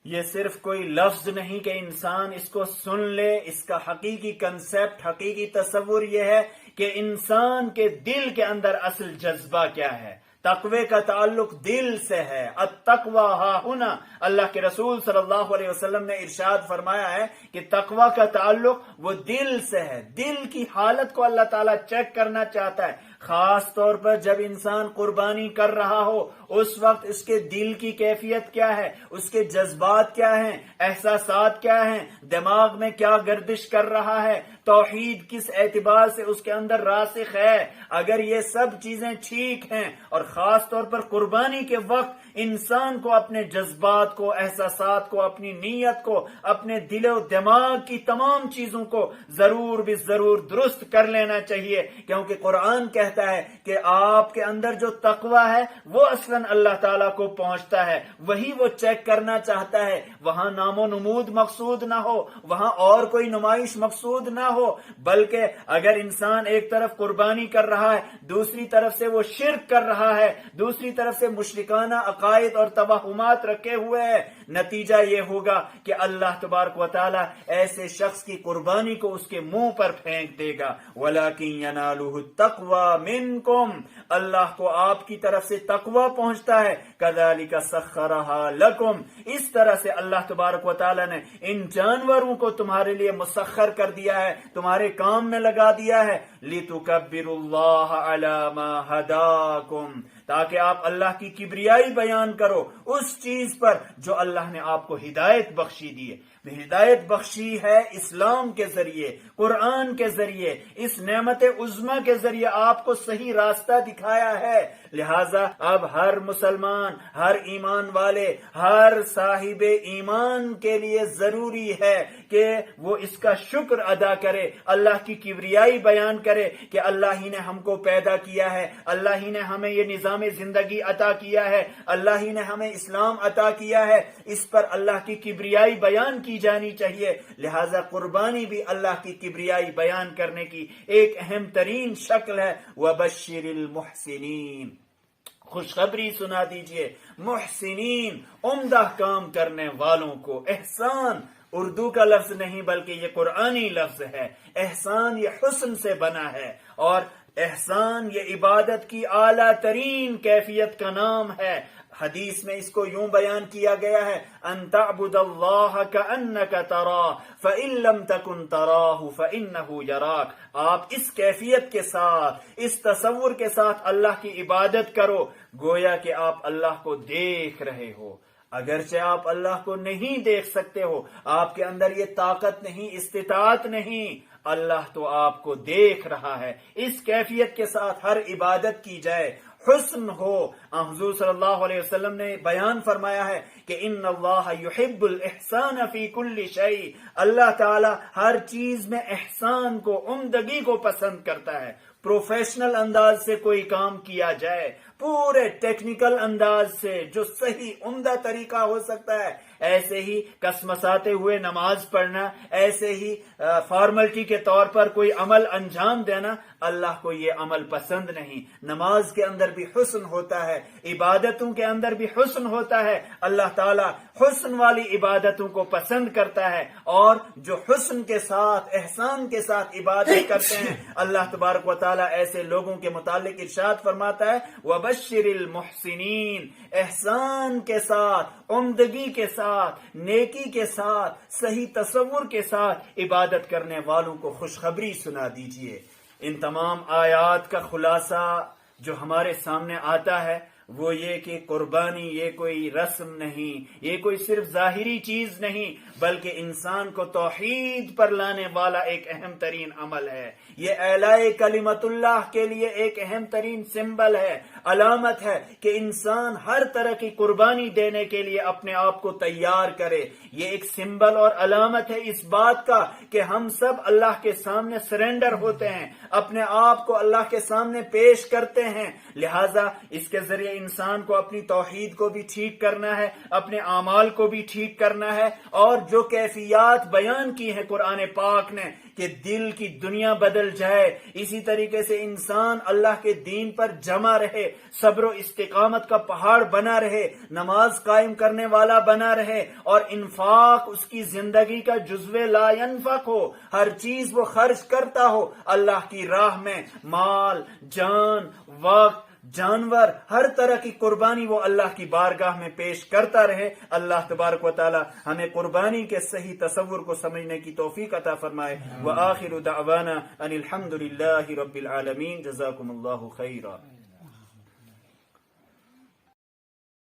یہ صرف کوئی لفظ نہیں کہ انسان اس کو سن لے، اس کا حقیقی کنسپٹ، حقیقی تصور یہ ہے کہ انسان کے دل کے اندر اصل جذبہ کیا ہے۔ تقوی کا تعلق دل سے ہے۔ التقوی ہا ہنا، اللہ کے رسول صلی اللہ علیہ وسلم نے ارشاد فرمایا ہے کہ تقوی کا تعلق وہ دل سے ہے۔ دل کی حالت کو اللہ تعالیٰ چیک کرنا چاہتا ہے، خاص طور پر جب انسان قربانی کر رہا ہو، اس وقت اس کے دل کی کیفیت کیا ہے، اس کے جذبات کیا ہیں، احساسات کیا ہیں، دماغ میں کیا گردش کر رہا ہے، توحید کس اعتبار سے اس کے اندر راسخ ہے۔ اگر یہ سب چیزیں ٹھیک ہیں، اور خاص طور پر قربانی کے وقت انسان کو اپنے جذبات کو، احساسات کو، اپنی نیت کو، اپنے دل و دماغ کی تمام چیزوں کو ضرور درست کر لینا چاہیے، کیونکہ قرآن کہتا ہے کہ آپ کے اندر جو تقوی ہے وہ اصلاً اللہ تعالیٰ کو پہنچتا ہے، وہی وہ چیک کرنا چاہتا ہے۔ وہاں نام و نمود مقصود نہ ہو، وہاں اور کوئی نمائش مقصود نہ ہو، بلکہ اگر انسان ایک طرف قربانی کر رہا ہے، دوسری طرف سے وہ شرک کر رہا ہے، دوسری طرف سے مشرکانہ عقائد اور توہمات رکھے ہوئے ہے، نتیجہ یہ ہوگا کہ اللہ تبارک و تعالی ایسے شخص کی قربانی کو اس کے منہ پر پھینک دے گا۔ وَلَكِنْ يَنَالُهُ التَّقْوَى مِنْكُمْ، اللہ کو آپ کی طرف سے تقوی پہنچتا ہے۔ كَذَلِكَ سَخَّرَهَا لَكُمْ، اس طرح سے اللہ تبارک و تعالی نے ان جانوروں کو تمہارے لیے مسخر کر دیا ہے، تمہارے کام میں لگا دیا ہے۔ لِتُكَبِّرُوا اللَّهَ عَلَى مَا هَدَاكُمْ، تاکہ آپ اللہ کی کبریائی بیان کرو اس چیز پر جو اللہ نے آپ کو ہدایت بخشی دی ہے۔ ہدایت بخشی ہے اسلام کے ذریعے، قرآن کے ذریعے، اس نعمت عظمیٰ کے ذریعے آپ کو صحیح راستہ دکھایا ہے۔ لہٰذا اب ہر مسلمان، ہر ایمان والے، ہر صاحب ایمان کے لیے ضروری ہے کہ وہ اس کا شکر ادا کرے، اللہ کی کبریائی بیان کرے کہ اللہ ہی نے ہم کو پیدا کیا ہے، اللہ ہی نے ہمیں یہ نظام زندگی عطا کیا ہے، اللہ ہی نے ہمیں اسلام عطا کیا ہے، اس پر اللہ کی کبریائی بیان کی جانی چاہیے۔ لہٰذا قربانی بھی اللہ کی کبریائی بیان کرنے کی ایک اہم ترین شکل ہے۔ وَبَشِّرِ الْمُحْسِنِينَ، خوشخبری سنا دیجئے محسنین، عمدہ کام کرنے والوں کو۔ احسان اردو کا لفظ نہیں بلکہ یہ قرآنی لفظ ہے۔ احسان یہ حسن سے بنا ہے، اور احسان یہ عبادت کی اعلیٰ ترین کیفیت کا نام ہے۔ حدیث میں اس کو یوں بیان کیا گیا ہے، ان تعبد اللہ کأنک تراہ فإن لم تکن تراہ فإنہ یراک۔ آپ اس کیفیت کے ساتھ، اس تصور کے ساتھ اللہ کی عبادت کرو گویا کہ آپ اللہ کو دیکھ رہے ہو۔ اگرچہ آپ اللہ کو نہیں دیکھ سکتے ہو، آپ کے اندر یہ طاقت نہیں، استطاعت نہیں، اللہ تو آپ کو دیکھ رہا ہے۔ اس کیفیت کے ساتھ ہر عبادت کی جائے، حسن ہو۔ حضور صلی اللہ علیہ وسلم نے بیان فرمایا ہے کہ ان اللہ یحب الاحسان فی کل شیء، اللہ تعالی ہر چیز میں احسان کو، عمدگی کو پسند کرتا ہے۔ پروفیشنل انداز سے کوئی کام کیا جائے، پورے ٹیکنیکل انداز سے جو صحیح عمدہ طریقہ ہو سکتا ہے، ایسے ہی کسمساتے ہوئے نماز پڑھنا، ایسے ہی فارملٹی کے طور پر کوئی عمل انجام دینا، اللہ کو یہ عمل پسند نہیں۔ نماز کے اندر بھی حسن ہوتا ہے، عبادتوں کے اندر بھی حسن ہوتا ہے۔ اللہ تعالیٰ حسن والی عبادتوں کو پسند کرتا ہے، اور جو حسن کے ساتھ احسان کے ساتھ عبادت کرتے ہیں، اللہ تبارک و تعالیٰ ایسے لوگوں کے متعلق ارشاد فرماتا ہے وَبَشِّرِ الْمُحْسِنِينَ، احسان کے ساتھ، عمدگی کے ساتھ، نیکی کے ساتھ، صحیح تصور کے ساتھ عبادت کرنے والوں کو خوشخبری سنا دیجئے۔ ان تمام آیات کا خلاصہ جو ہمارے سامنے آتا ہے وہ یہ کہ قربانی یہ کوئی رسم نہیں، یہ کوئی صرف ظاہری چیز نہیں، بلکہ انسان کو توحید پر لانے والا ایک اہم ترین عمل ہے۔ یہ اعلاء کلمت اللہ کے لیے ایک اہم ترین سمبل ہے، علامت ہے کہ انسان ہر طرح کی قربانی دینے کے لیے اپنے آپ کو تیار کرے۔ یہ ایک سمبل اور علامت ہے اس بات کا کہ ہم سب اللہ کے سامنے سرنڈر ہوتے ہیں، اپنے آپ کو اللہ کے سامنے پیش کرتے ہیں۔ لہٰذا اس کے ذریعے انسان کو اپنی توحید کو بھی ٹھیک کرنا ہے، اپنے اعمال کو بھی ٹھیک کرنا ہے، اور جو کیفیات بیان کی ہے قرآن پاک نے کہ دل کی دنیا بدل جائے، اسی طریقے سے انسان اللہ کے دین پر جمع رہے، صبر و استقامت کا پہاڑ بنا رہے، نماز قائم کرنے والا بنا رہے، اور انفاق اس کی زندگی کا جزو لا ينفق ہو، ہر چیز وہ خرچ کرتا ہو اللہ کی راہ میں، مال، جان، وقت، جانور، ہر طرح کی قربانی وہ اللہ کی بارگاہ میں پیش کرتا رہے۔ اللہ تبارک و تعالی ہمیں قربانی کے صحیح تصور کو سمجھنے کی توفیق عطا فرمائے۔ وآخر دعوانا ان الحمد للہ رب العالمین۔ جزاکم اللہ خیرا۔